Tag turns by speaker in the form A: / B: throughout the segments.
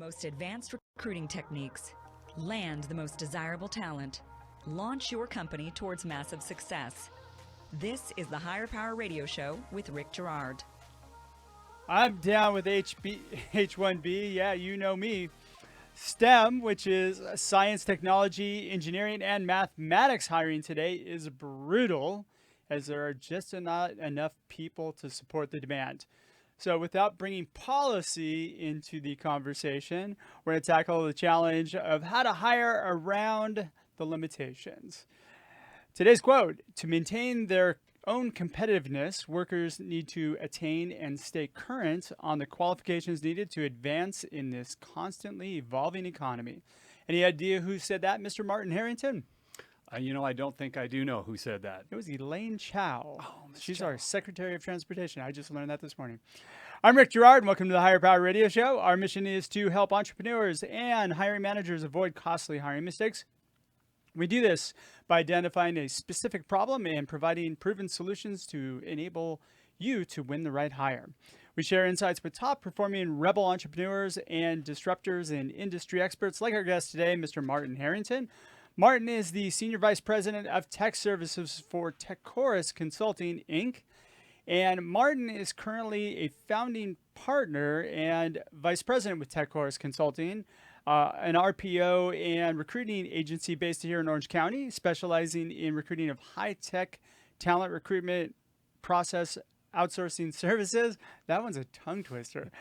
A: Most advanced recruiting techniques. Land the most desirable talent. Launch your company towards massive success. This is the Higher Power Radio Show with Rick Girard.
B: I'm down with H1B. Yeah, you know me. STEM, which is science, technology, engineering, and mathematics hiring today, is brutal as there are just not enough people to support the demand. So without bringing policy into the conversation, we're going to tackle the challenge of how to hire around the limitations. Today's quote: to maintain their own competitiveness, workers need to attain and stay current on the qualifications needed to advance in this constantly evolving economy. Any idea who said that, Mr. Martin Herrington?
C: I don't think I do know who said that.
B: It was Elaine Chow.
C: Oh, Ms.
B: She's
C: Chow.
B: our Secretary of Transportation. I just learned that this morning. I'm Rick Girard, and welcome to the Higher Power Radio Show. Our mission is to help entrepreneurs and hiring managers avoid costly hiring mistakes. We do this by identifying a specific problem and providing proven solutions to enable you to win the right hire. We share insights with top-performing rebel entrepreneurs and disruptors and industry experts like our guest today, Mr. Martin Herrington. Martin is the Senior Vice President of Tech Services for TEKCORUS Consulting, Inc. And Martin is currently a founding partner and Vice President with TEKCORUS Consulting, an RPO and recruiting agency based here in Orange County, specializing in recruiting of high-tech talent recruitment process outsourcing services. That one's a tongue twister.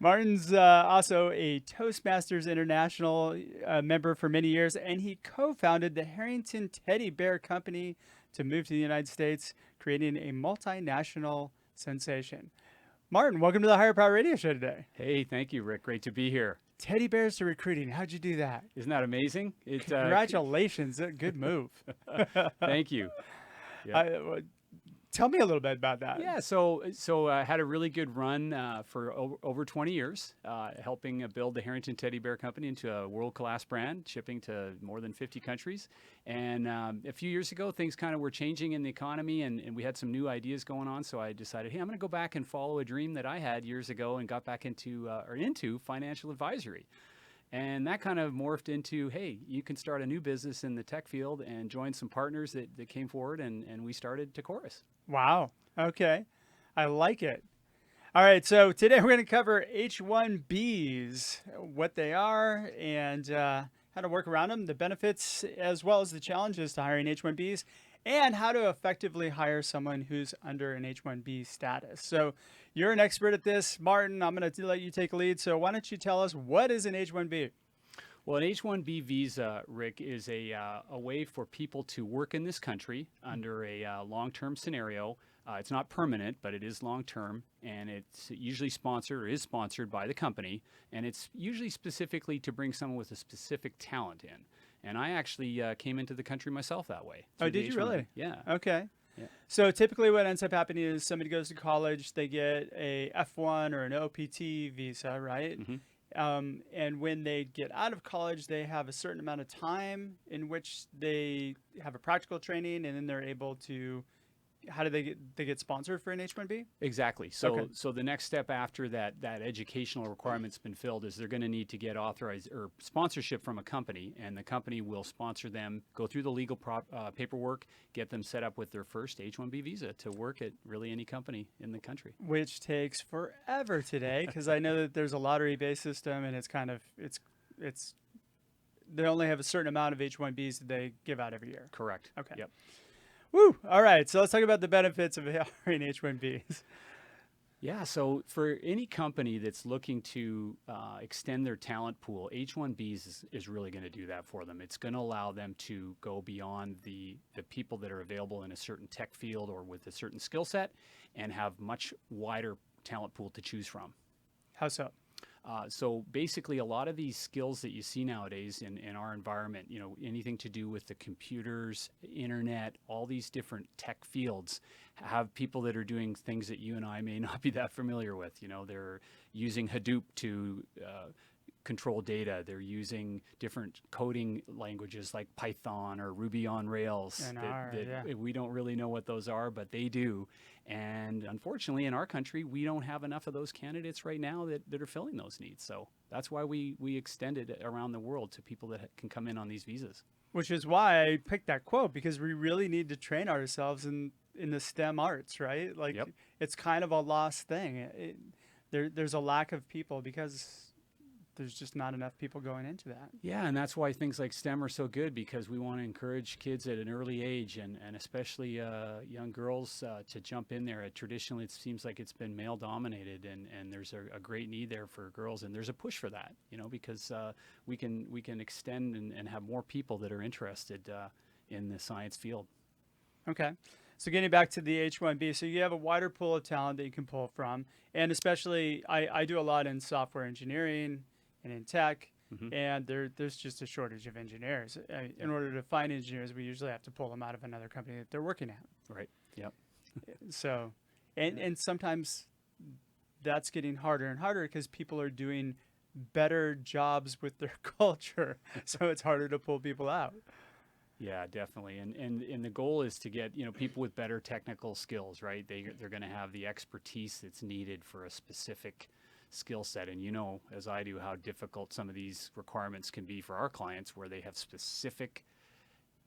B: Martin's also a Toastmasters International member for many years, and he co-founded the Herrington Teddy Bear Company to move to the United States, creating a multinational sensation. Martin, welcome to the Higher Power Radio Show today.
C: Hey, thank you, Rick. Great to be here.
B: Teddy bears to recruiting. How'd you do that?
C: Isn't that amazing?
B: Congratulations. Good move.
C: Thank you. Yeah.
B: Tell me a little bit about that.
C: Yeah, so I had a really good run for over 20 years, helping build the Herrington Teddy Bear Company into a world-class brand, shipping to more than 50 countries. And a few years ago, things kind of were changing in the economy, and we had some new ideas going on. So I decided, hey, I'm going to go back and follow a dream that I had years ago and got back into financial advisory. And that kind of morphed into, hey, you can start a new business in the tech field and join some partners that came forward, and we started TEKCORUS.
B: Wow. Okay. I like it. All right. So today we're going to cover H-1Bs, what they are, and how to work around them, the benefits as well as the challenges to hiring H-1Bs, and how to effectively hire someone who's under an H-1B status. So you're an expert at this. Martin, I'm going to let you take lead. So why don't you tell us, what is an H-1B?
C: Well, an H-1B visa, Rick, is a way for people to work in this country under a long-term scenario. It's not permanent, but it is long-term, and it's usually sponsored or is sponsored by the company, and it's usually specifically to bring someone with a specific talent in. And I actually came into the country myself that way.
B: Oh, did you really?
C: Yeah.
B: Okay.
C: Yeah.
B: So typically what ends up happening is somebody goes to college, they get a F1 or an OPT visa, right? Mm-hmm. And when they get out of college, they have a certain amount of time in which they have a practical training, and then they're able to, how do they get sponsored for an H-1B?
C: Exactly. So
B: Okay.
C: so the next step after that educational requirement's been filled is they're going to need to get authorized or sponsorship from a company, and the company will sponsor them, go through the legal paperwork, get them set up with their first H-1B visa to work at really any company in the country.
B: Which takes forever today, because I know that there's a lottery-based system, and it's they only have a certain amount of H-1Bs that they give out every year.
C: Correct.
B: Okay.
C: Yep.
B: Woo! All right, so let's talk about the benefits of hiring H-1Bs.
C: Yeah, so for any company that's looking to extend their talent pool, H-1Bs is really going to do that for them. It's going to allow them to go beyond the people that are available in a certain tech field or with a certain skill set and have much wider talent pool to choose from.
B: How so?
C: So basically, a lot of these skills that you see nowadays in our environment, anything to do with the computers, internet, all these different tech fields, have people that are doing things that you and I may not be that familiar with. They're using Hadoop to control data. They're using different coding languages like Python or Ruby on Rails.
B: And
C: We don't really know what those are, but they do. And unfortunately, in our country, we don't have enough of those candidates right now that are filling those needs. So that's why we extended it around the world to people that can come in on these visas.
B: Which is why I picked that quote, because we really need to train ourselves in the STEM arts, right? Like,
C: Yep.
B: It's kind of a lost thing. There's a lack of people because there's just not enough people going into that.
C: Yeah, and that's why things like STEM are so good, because we want to encourage kids at an early age, and especially young girls to jump in there. Traditionally, it seems like it's been male dominated, and there's a great need there for girls, and there's a push for that, because we can extend and have more people that are interested in the science field.
B: Okay. So getting back to the H-1B, so you have a wider pool of talent that you can pull from, and especially I do a lot in software engineering and in tech, and there's just a shortage of engineers. In order to find engineers, we usually have to pull them out of another company that they're working at.
C: Right. Yep.
B: So, and sometimes that's getting harder and harder because people are doing better jobs with their culture, so it's harder to pull people out.
C: Yeah, definitely. And the goal is to get, people with better technical skills, right? They're going to have the expertise that's needed for a specific skill set. And as I do, how difficult some of these requirements can be for our clients, where they have specific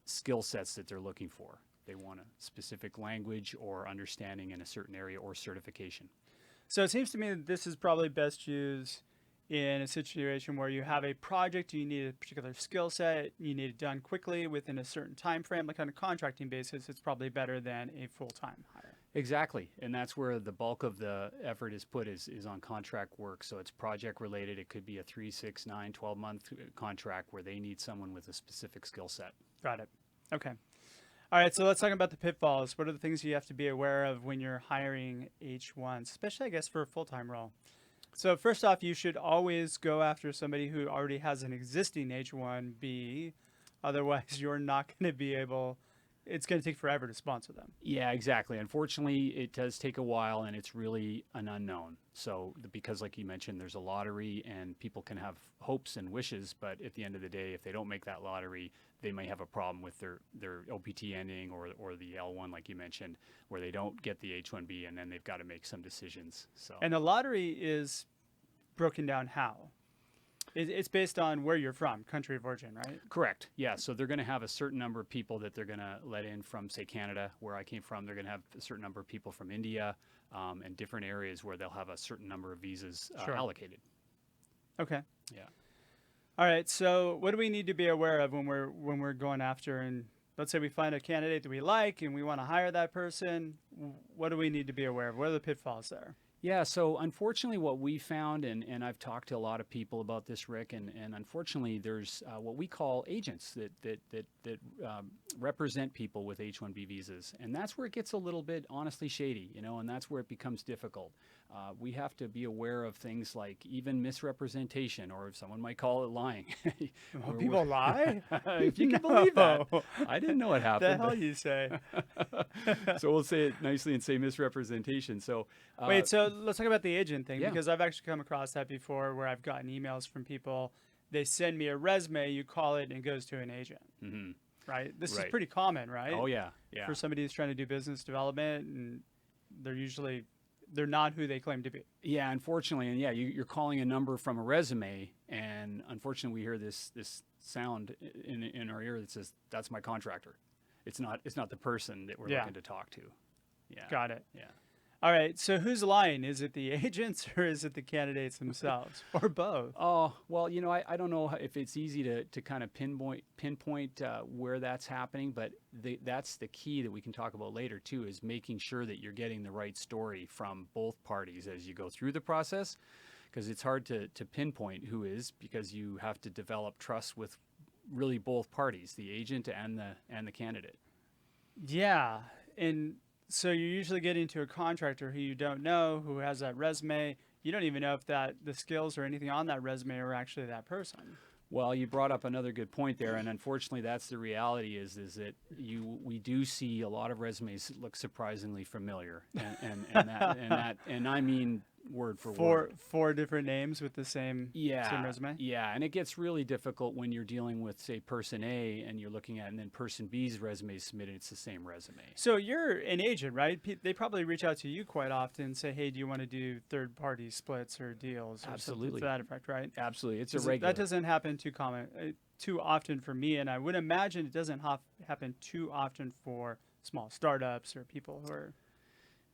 C: skill sets that they're looking for. They want a specific language or understanding in a certain area or certification.
B: So it seems to me that this is probably best used in a situation where you have a project, you need a particular skill set, you need it done quickly within a certain time frame. Like on a contracting basis, it's probably better than a full-time hire.
C: Exactly. And that's where the bulk of the effort is put is on contract work. So it's project related. It could be a 3, 6, 9, 12-month contract where they need someone with a specific skill set.
B: Got it. Okay. All right, so let's talk about the pitfalls. What are the things you have to be aware of when you're hiring H1s, especially, I guess, for a full-time role? So first off, you should always go after somebody who already has an existing H1B. Otherwise, you're not going to be able, it's going to take forever to sponsor them.
C: Yeah, exactly. Unfortunately, it does take a while, and it's really an unknown. So because like you mentioned, there's a lottery and people can have hopes and wishes, but at the end of the day, if they don't make that lottery, they may have a problem with their OPT ending or the L1, like you mentioned, where they don't get the H1B, and then they've got to make some decisions. So.
B: And the lottery is broken down how? It's based on where you're from, country of origin, right?
C: Correct. Yeah. So they're going to have a certain number of people that they're going to let in from, say, Canada, where I came from. They're going to have a certain number of people from India, and different areas where they'll have a certain number of visas allocated.
B: Okay.
C: Yeah.
B: All right. So what do we need to be aware of when we're going after, and let's say we find a candidate that we like and we want to hire that person? What do we need to be aware of? What are the pitfalls there?
C: Yeah, so unfortunately what we found, and I've talked to a lot of people about this, Rick, and unfortunately there's what we call agents that represent people with H-1B visas. And that's where it gets a little bit honestly shady, and that's where it becomes difficult. We have to be aware of things like even misrepresentation, or someone might call it lying.
B: People lie?
C: If you can believe that. I didn't know it happened.
B: The hell you say?
C: So we'll say it nicely and say misrepresentation. So
B: wait, so let's talk about the agent thing,
C: Yeah.
B: because I've actually come across that before, where I've gotten emails from people. They send me a resume, you call it, and it goes to an agent.
C: Mm-hmm.
B: Right? This is
C: Right.
B: pretty common, right?
C: Oh yeah, yeah.
B: For somebody who's trying to do business development, and they're not who they claim to be.
C: Yeah, unfortunately, and yeah, you're calling a number from a resume, and unfortunately, we hear this sound in our ear that says, "That's my contractor." It's not the person that we're looking to talk to. Yeah.
B: Got it.
C: Yeah.
B: All right. So who's lying? Is it the agents or is it the candidates themselves, or both?
C: Oh, well, I don't know if it's easy to kind of pinpoint where that's happening, but that's the key that we can talk about later too, is making sure that you're getting the right story from both parties as you go through the process, because it's hard to pinpoint who is, because you have to develop trust with really both parties, the agent and the candidate.
B: Yeah. And so you're usually getting to a contractor who you don't know, who has that resume. You don't even know if the skills or anything on that resume are actually that person.
C: Well, you brought up another good point there, and unfortunately, that's the reality. Is that we do see a lot of resumes that look surprisingly familiar, and I mean word for
B: four
C: word.
B: four different names with the same resume.
C: Yeah, and it gets really difficult when you're dealing with, say, person A and you're looking at, and then person B's resume is submitted. It's the same resume.
B: So you're an agent, right? They probably reach out to you quite often and say, hey, do you want to do third-party splits or deals or something to that effect, right?
C: Absolutely. It's a regular.
B: That doesn't happen too often for me, and I would imagine it doesn't happen too often for small startups or people who are...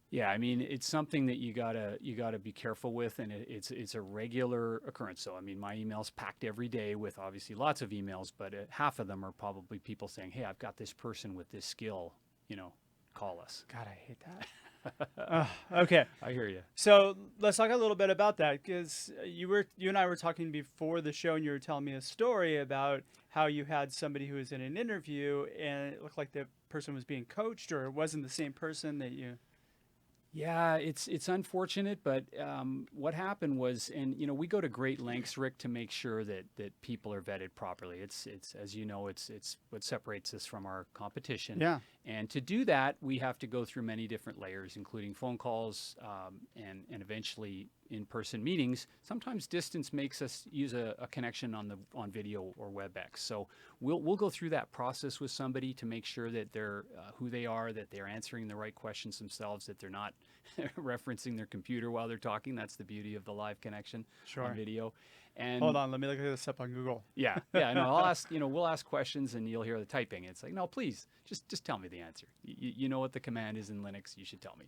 C: Yeah, I mean, it's something that you gotta be careful with, and it's a regular occurrence. So, I mean, my email's packed every day with obviously lots of emails, but half of them are probably people saying, "Hey, I've got this person with this skill, call us."
B: God, I hate that. Okay,
C: I hear you.
B: so let's talk a little bit about that, because you and I were talking before the show, and you were telling me a story about how you had somebody who was in an interview, and it looked like the person was being coached, or it wasn't the same person that you...
C: Yeah, it's unfortunate, but what happened was, and we go to great lengths, Rick, to make sure that people are vetted properly. It's as you know, it's what separates us from our competition.
B: Yeah.
C: And to do that, we have to go through many different layers, including phone calls and eventually in-person meetings. Sometimes distance makes us use a connection on video or WebEx. So we'll go through that process with somebody to make sure that they're who they are, that they're answering the right questions themselves, that they're not referencing their computer while they're talking. That's the beauty of the live connection on video. And
B: hold on, let me look at this up on Google.
C: Yeah. No, I'll ask. We'll ask questions, and you'll hear the typing. It's like, no, please, just tell me the answer. You know what the command is in Linux. You should tell me.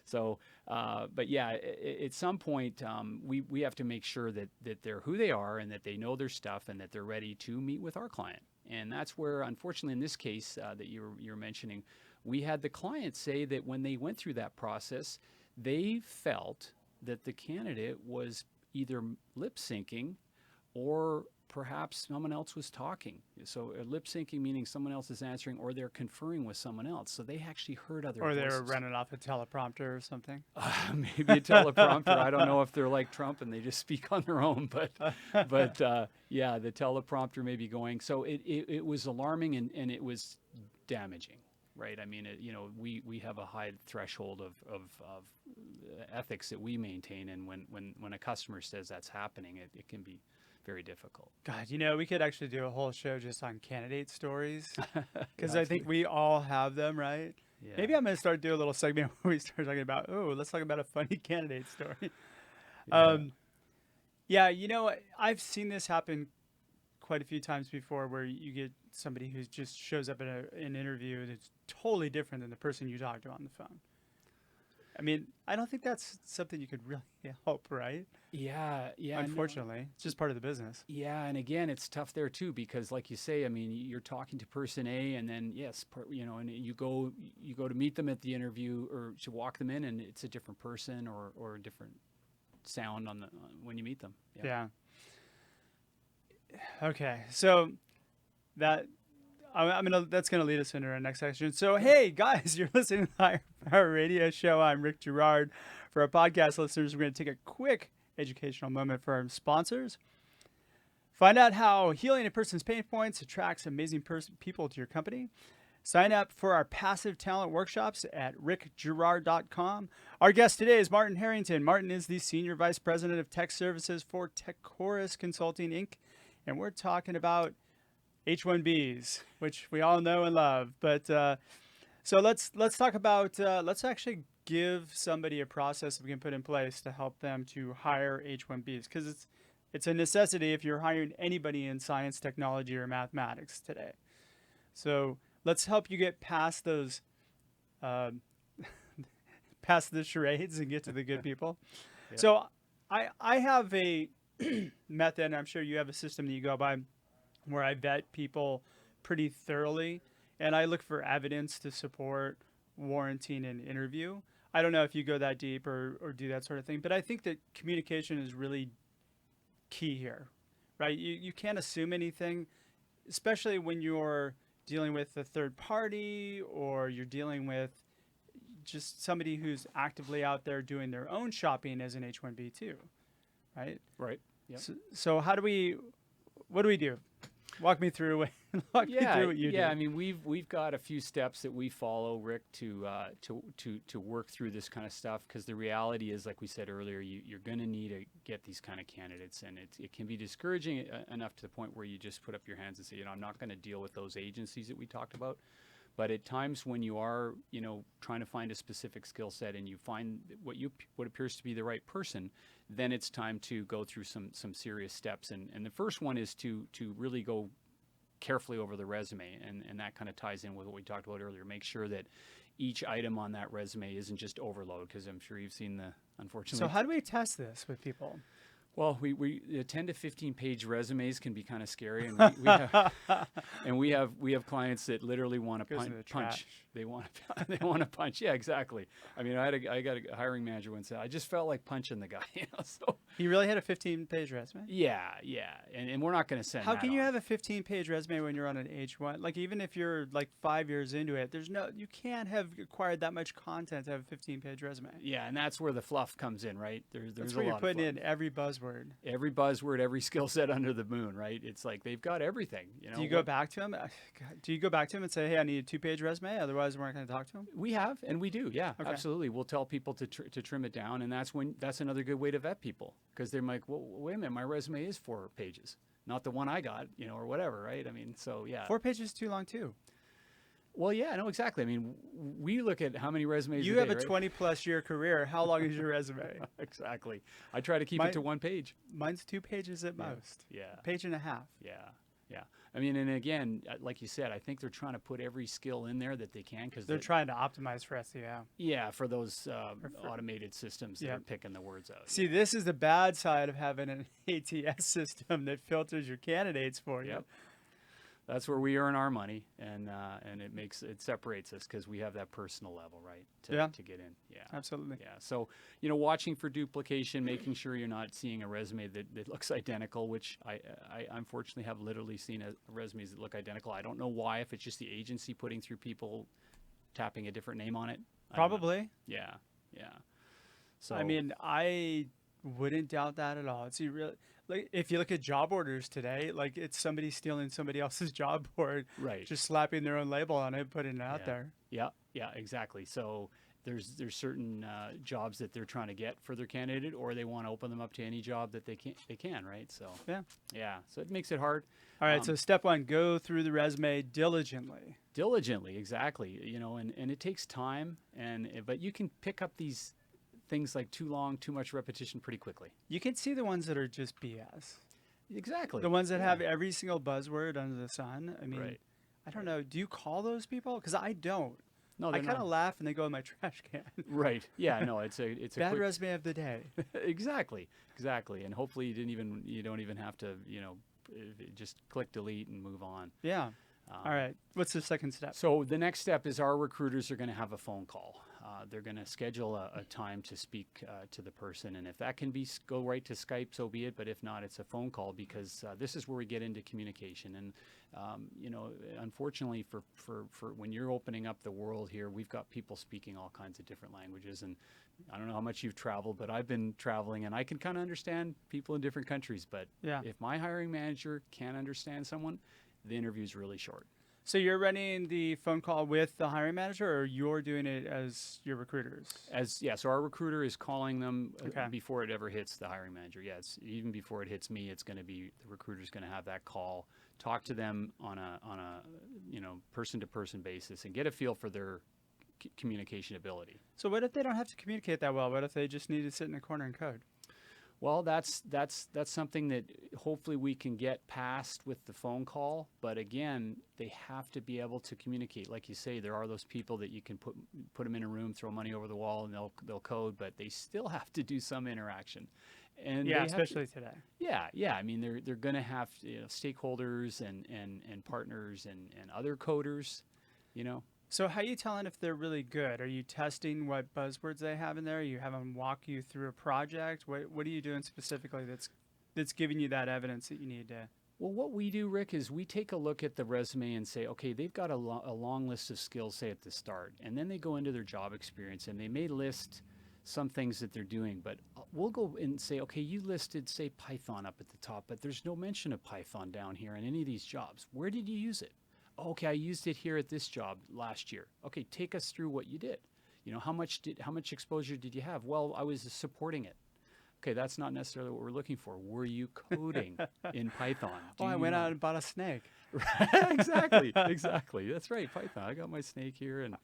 C: So, but yeah, at some point, we have to make sure that they're who they are and that they know their stuff and that they're ready to meet with our client. And that's where, unfortunately, in this case that you're mentioning, we had the client say that when they went through that process, they felt that the candidate was either lip syncing or perhaps someone else was talking. So lip syncing meaning someone else is answering, or they're conferring with someone else. So they actually heard other voices.
B: Or they were running off a teleprompter or something.
C: Maybe a teleprompter. I don't know if they're like Trump and they just speak on their own, but yeah, the teleprompter may be going. So it was alarming and it was damaging. Right. I mean, we have a high threshold of ethics that we maintain, and when a customer says that's happening, it can be very difficult.
B: God, we could actually do a whole show just on candidate stories, because I think we all have them, right? Yeah. Maybe I'm going to start doing a little segment where we start talking about, let's talk about a funny candidate story. I've seen this happen quite a few times before, where you get somebody who just shows up in an interview that's totally different than the person you talked to on the phone. I mean, I don't think that's something you could really help, right?
C: Yeah.
B: Unfortunately, it's just part of the business.
C: Yeah, and again, it's tough there too, because like you say, I mean, you're talking to person A, and then and you go to meet them at the interview or to walk them in, and it's a different person or a different sound when you meet them.
B: Yeah. Okay, so that's gonna lead us into our next section. So hey guys, you're listening to the Higher Power Radio Show. I'm Rick Girard. For our podcast listeners, we're gonna take a quick educational moment for our sponsors. Find out how healing a person's pain points attracts amazing people to your company. Sign up for our passive talent workshops at rickgirard.com. Our guest today is Martin Herrington. Martin is the Senior Vice President of Tech Services for TEKCORUS Consulting, Inc., and we're talking about H-1Bs, which we all know and love. But so let's talk about, let's actually give somebody a process we can put in place to help them to hire H-1Bs, because it's a necessity if you're hiring anybody in science, technology, or mathematics today. So let's help you get past those, past the charades and get to the good people. Yeah. So I have a method, and I'm sure you have a system that you go by, where I vet people pretty thoroughly, and I look for evidence to support warranting an interview. I don't know if you go that deep or do that sort of thing, but I think that communication is really key here, right? You can't assume anything, especially when you're dealing with a third party or you're dealing with just somebody who's actively out there doing their own shopping as an H-1B too, right?
C: Right. Yep.
B: So what do we do? Walk me through walk me through what you do.
C: I mean, we've got a few steps that we follow, Rick, to work through this kind of stuff. Because the reality is, like we said earlier, you're going to need to get these kind of candidates, and it can be discouraging enough to the point where you just put up your hands and say, I'm not going to deal with those agencies that we talked about. But at times when you are, trying to find a specific skill set and you find what appears to be the right person, then it's time to go through some serious steps. And the first one is to really go carefully over the resume, and that kind of ties in with what we talked about earlier. Make sure that each item on that resume isn't just overload, because I'm sure you've seen unfortunately.
B: So how do we test this with people?
C: Well, we 10 to 15 page resumes can be kind of scary, and we have clients that literally want to punch. They want to punch. Yeah, exactly. I mean, I got a hiring manager once said I just felt like punching the guy. So
B: he really had a 15-page resume.
C: Yeah, and we're not going to send.
B: How can you have a 15-page resume when you're on an H1? Like even if you're like 5 years into it, you can't have acquired that much content to have a 15-page resume.
C: Yeah, and that's where the fluff comes in, right? There's
B: that's
C: a
B: where
C: lot
B: you're putting
C: of
B: in every buzzword.
C: Every skill set under the moon, right? It's like they've got everything.
B: Do you go back to them? Do you go back to them and say, "Hey, I need a 2-page resume, otherwise we're not going to talk to them"?
C: We have, and we do. Yeah,
B: okay.
C: Absolutely. We'll tell people to trim it down, and that's another good way to vet people, because they're like, "Well, wait a minute, my resume is 4 pages, not the one I got, or whatever, right?" I mean, so yeah.
B: 4 pages is too long too.
C: Well, yeah, no, exactly. I mean, we look at how many resumes
B: you
C: a
B: have
C: day,
B: a
C: right?
B: 20+ year career. How long is your resume?
C: Exactly. I try to keep it to 1 page.
B: Mine's 2 pages at most.
C: Yeah.
B: Page and a half.
C: Yeah. I mean, and again, like you said, I think they're trying to put every skill in there that they can, because
B: they're trying to optimize for SEO.
C: Yeah, for those automated systems that are picking the words out.
B: See, this is the bad side of having an ATS system that filters your candidates for you.
C: Yep. That's where we earn our money, and it separates us, because we have that personal level, right? To get in. Yeah.
B: Absolutely.
C: Yeah. So, watching for duplication, making sure you're not seeing a resume that looks identical, which I unfortunately have literally seen resumes that look identical. I don't know why, if it's just the agency putting through people tapping a different name on it.
B: Probably.
C: Yeah. So
B: I mean, I wouldn't doubt that at all. It's really, like, if you look at job orders today, like, it's somebody stealing somebody else's job board,
C: right?
B: Just slapping their own label on it, putting it out there.
C: Yeah, exactly. So there's certain jobs that they're trying to get for their candidate, or they want to open them up to any job that they can, right? So yeah. So it makes it hard.
B: All right. So step 1, go through the resume diligently.
C: Diligently, exactly. And it takes time, but you can pick up these things like too long, too much repetition pretty quickly.
B: You can see the ones that are just BS.
C: Exactly.
B: The ones that have every single buzzword under the sun. I mean,
C: right.
B: I don't know. Do you call those people? Because I don't.
C: No,
B: I kind of laugh and they go in my trash can.
C: Right. Yeah. No. It's a
B: bad
C: quick
B: resume of the day.
C: Exactly. And hopefully you don't even have to just click delete and move on.
B: Yeah. All right. What's the second step?
C: So the next step is our recruiters are going to have a phone call. They're going to schedule a time to speak to the person, and if that can go right to Skype, so be it. But if not, it's a phone call, because this is where we get into communication. And unfortunately, for when you're opening up the world here, we've got people speaking all kinds of different languages. And I don't know how much you've traveled, but I've been traveling, and I can kind of understand people in different countries. But if my hiring manager can't understand someone, the interview's really short.
B: So you're running the phone call with the hiring manager, or you're doing it as your recruiters?
C: So our recruiter is calling them before it ever hits the hiring manager. Yes, even before it hits me, it's going to be the recruiter's going to have that call, talk to them on a person-to-person basis, and get a feel for their communication ability.
B: So what if they don't have to communicate that well? What if they just need to sit in a corner and code?
C: Well, that's something that hopefully we can get past with the phone call. But again, they have to be able to communicate. Like you say, there are those people that you can put them in a room, throw money over the wall, and they'll code, but they still have to do some interaction. And
B: especially today.
C: Yeah. I mean, they're going to have stakeholders and partners and other coders,
B: So how are you telling if they're really good? Are you testing what buzzwords they have in there? You have them walk you through a project? What are you doing specifically that's giving you that evidence that you need to?
C: Well, what we do, Rick, is we take a look at the resume and say, okay, they've got a long list of skills, say at the start, and then they go into their job experience, and they may list some things that they're doing, but we'll go and say, okay, you listed, say, Python up at the top, but there's no mention of Python down here in any of these jobs. Where did you use it? Okay, I used it here at this job last year. Okay, take us through what you did. How much exposure did you have? Well, I was supporting it. Okay, that's not necessarily what we're looking for. Were you coding in Python?
B: I went out and bought a snake.
C: Exactly. That's right, Python. I got my snake here, and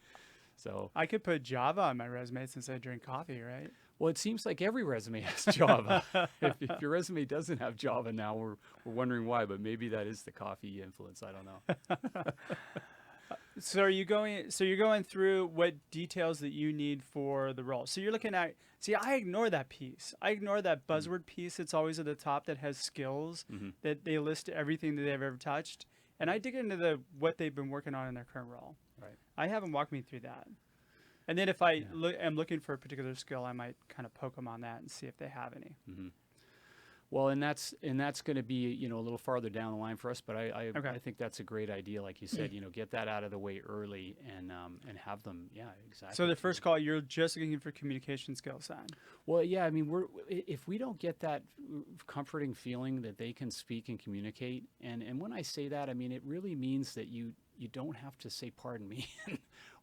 C: so
B: I could put Java on my resume since I drink coffee, right?
C: well, it seems like every resume has Java. if your resume doesn't have Java now, we're wondering why, but maybe that is the coffee influence. I don't know.
B: So you're going through what details that you need for the role. So you're looking at, I ignore that piece. I ignore that buzzword piece that's always at the top that has skills that they list everything that they've ever touched. And I dig into what they've been working on in their current role.
C: Right.
B: I have them walk me through that. And then if I am looking for a particular skill, I might kind of poke them on that and see if they have any.
C: Mm-hmm. Well, and that's going to be a little farther down the line for us, but I think that's a great idea, like you said. Get that out of the way early and have them. Yeah, exactly.
B: So the first call, you're just looking for communication skills then.
C: Well, yeah, I mean, if we don't get that comforting feeling that they can speak and communicate, and when I say that, I mean it really means that you don't have to say pardon me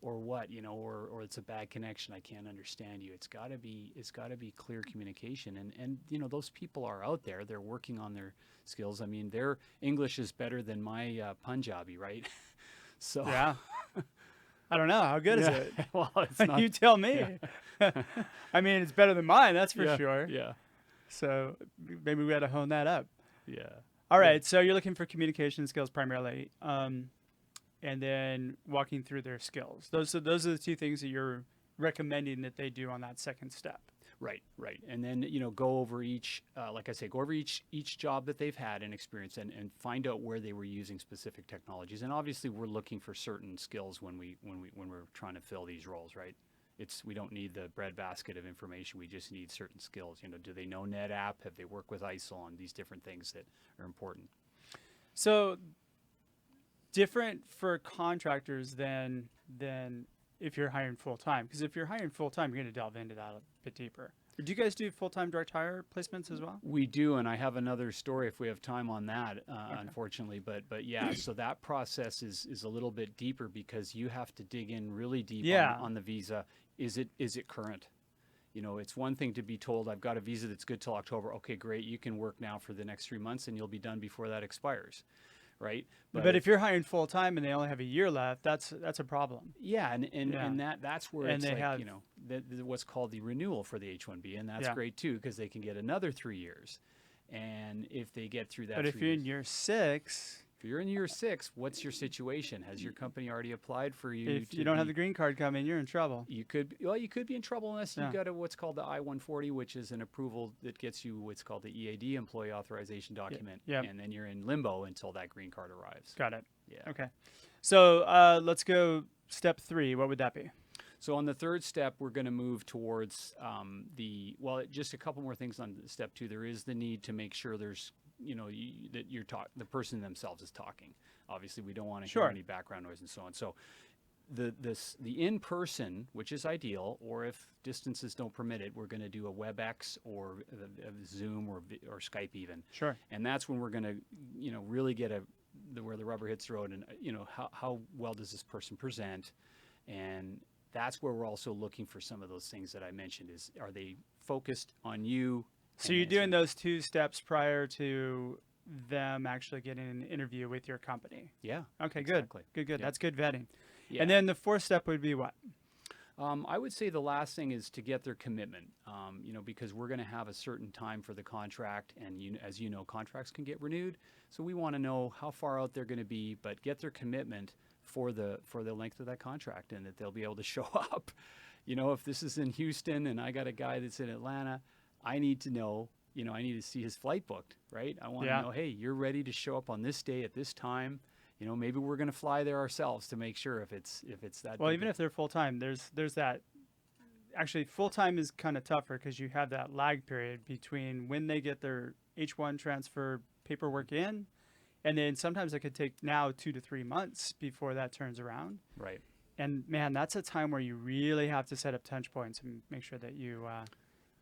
C: or what, or it's a bad connection, I can't understand you. It's got to be clear communication, and those people are out there, they're working on their skills. I mean, their English is better than my Punjabi, right? So
B: yeah. I don't know, how good is it?
C: Well, it's not,
B: you tell me.
C: Yeah.
B: I mean, it's better than mine, that's for sure.
C: Yeah.
B: So maybe we got to hone that up.
C: Yeah.
B: All right, so you're looking for communication skills primarily, and then walking through their skills. Those are the two things that you're recommending that they do on that second step.
C: Right. And then, go over each, like I say, go over each job that they've had and experience and find out where they were using specific technologies. And obviously we're looking for certain skills when we're trying to fill these roles, right? We don't need the breadbasket of information. We just need certain skills. Do they know NetApp? Have they worked with ISIL on these different things that are important?
B: So different for contractors than if you're hiring full-time. Because if you're hiring full-time, you're going to delve into that a bit deeper. Do you guys do full-time direct hire placements as well?
C: We do, and I have another story if we have time on that, unfortunately. But yeah, so that process is a little bit deeper because you have to dig in really deep on the visa. Is it current? It's one thing to be told, I've got a visa that's good till October. Okay, great. You can work now for the next 3 months and you'll be done before that expires. Right.
B: But if you're hiring full time and they only have a year left, that's a problem.
C: Yeah. And that's where it's
B: they
C: like, what's called the renewal for the H-1B. And that's great too, because they can get another 3 years. And if they get through that,
B: but if you're in year 6,
C: if you're in year 6, what's your situation? Has your company already applied for you?
B: If you don't have the green card coming, you're in trouble.
C: You could be in trouble unless you've got what's called the I-140, which is an approval that gets you what's called the EAD, Employee Authorization Document.
B: Yeah.
C: And then you're in limbo until that green card arrives.
B: Got it.
C: Yeah.
B: Okay. So let's go step 3. What would that be?
C: So on the third step, we're going to move towards just a couple more things on step 2. There is the need to make sure there's that the person themselves is talking. Obviously, we don't want to hear any background noise and so on. So the in-person, which is ideal, or if distances don't permit it, we're going to do a WebEx or a Zoom or Skype even.
B: Sure.
C: And that's when we're going to, really get where the rubber hits the road and, how well does this person present? And that's where we're also looking for some of those things that I mentioned are they focused on you?
B: So you're doing those 2 steps prior to them actually getting an interview with your company.
C: Yeah.
B: Okay,
C: exactly.
B: Good.
C: Yeah.
B: That's good vetting.
C: Yeah.
B: And then the 4th step would be what?
C: I would say the last thing is to get their commitment, because we're going to have a certain time for the contract, and as you know, contracts can get renewed. So we want to know how far out they're going to be, but get their commitment for the length of that contract, and that they'll be able to show up. If this is in Houston and I got a guy that's in Atlanta, I need to know, I need to see his flight booked, right? I want to know, hey, you're ready to show up on this day at this time. Maybe we're going to fly there ourselves to make sure if it's that.
B: Well, even if they're full time, there's that. Actually, full time is kind of tougher because you have that lag period between when they get their H-1 transfer paperwork in, and then sometimes it could take now 2 to 3 months before that turns around.
C: Right.
B: And man, that's a time where you really have to set up touch points and make sure that you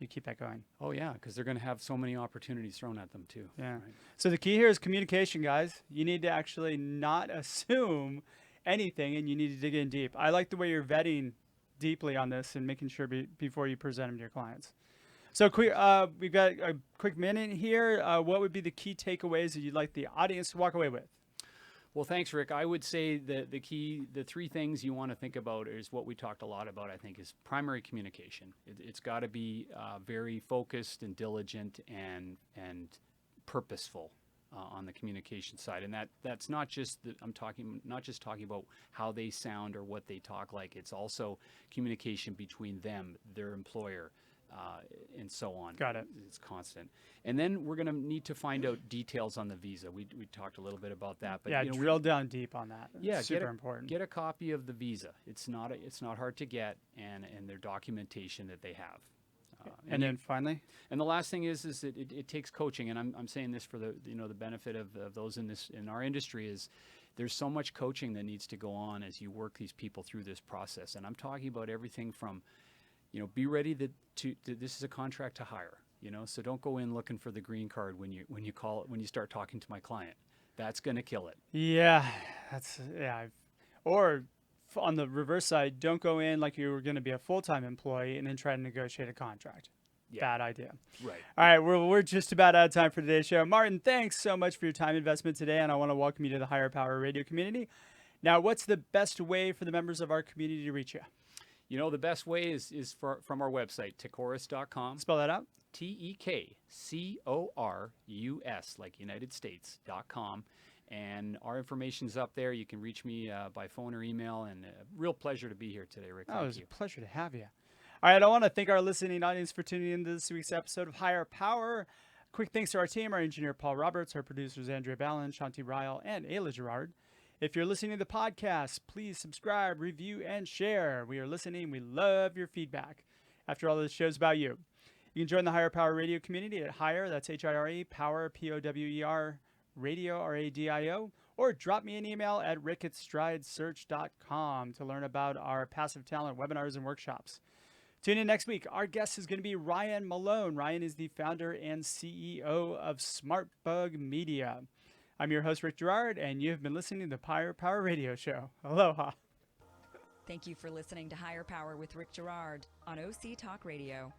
B: keep that going.
C: Oh yeah, because they're going to have so many opportunities thrown at them too.
B: Yeah.
C: Right.
B: So the key here is communication, guys. You need to actually not assume anything, and you need to dig in deep. I like the way you're vetting deeply on this and making sure before you present them to your clients. So we've got a quick minute here. What would be the key takeaways that you'd like the audience to walk away with?
C: Well, thanks, Rick. I would say that the three things you want to think about is what we talked a lot about, I think, is primary communication. It's got to be very focused and diligent and purposeful on the communication side. And that's not just not just talking about how they sound or what they talk like. It's also communication between them, their employer, and so on.
B: Got it.
C: It's constant. And then we're going to need to find out details on the visa. We talked a little bit about that. But
B: yeah, drill down deep on that.
C: Yeah,
B: super important.
C: Get a copy of the visa. It's not hard to get, and their documentation that they have.
B: And then finally,
C: and the last thing is that it takes coaching, and I'm saying this for the benefit of those in our industry is there's so much coaching that needs to go on as you work these people through this process, and I'm talking about everything from be ready that this is a contract to hire. So don't go in looking for the green card when you start talking to my client. That's going to kill it.
B: Yeah, Or on the reverse side, don't go in like you were going to be a full-time employee and then try to negotiate a contract. Yeah. Bad idea.
C: Right.
B: All right, we're just about out of time for today's show. Martin, thanks so much for your time investment today, and I want to welcome you to the Higher Power Radio community. Now, what's the best way for the members of our community to reach you?
C: The best way is from our website, TEKCORUS.com.
B: Spell that out.
C: TEKCORUS, like United States.com. And our information's up there. You can reach me by phone or email. And a real pleasure to be here today, Rick.
B: It was a pleasure to have you. All right, I want to thank our listening audience for tuning in to this week's episode of Higher Power. Quick thanks to our team, our engineer Paul Roberts, our producers Andrea Ballin, Shanti Ryle, and Ayla Gerard. If you're listening to the podcast, please subscribe, review, and share. We are listening. We love your feedback. After all, this show's about you. You can join the Higher Power Radio community at Higher, that's H-I-R-E, Power, P-O-W-E-R, Radio, R-A-D-I-O, or drop me an email at rick@stridesearch.com to learn about our passive talent webinars and workshops. Tune in next week. Our guest is going to be Ryan Malone. Ryan is the founder and CEO of SmartBug Media. I'm your host, Rick Gerard, and you have been listening to the Higher Power Radio Show. Aloha.
A: Thank you for listening to Higher Power with Rick Gerard on OC Talk Radio.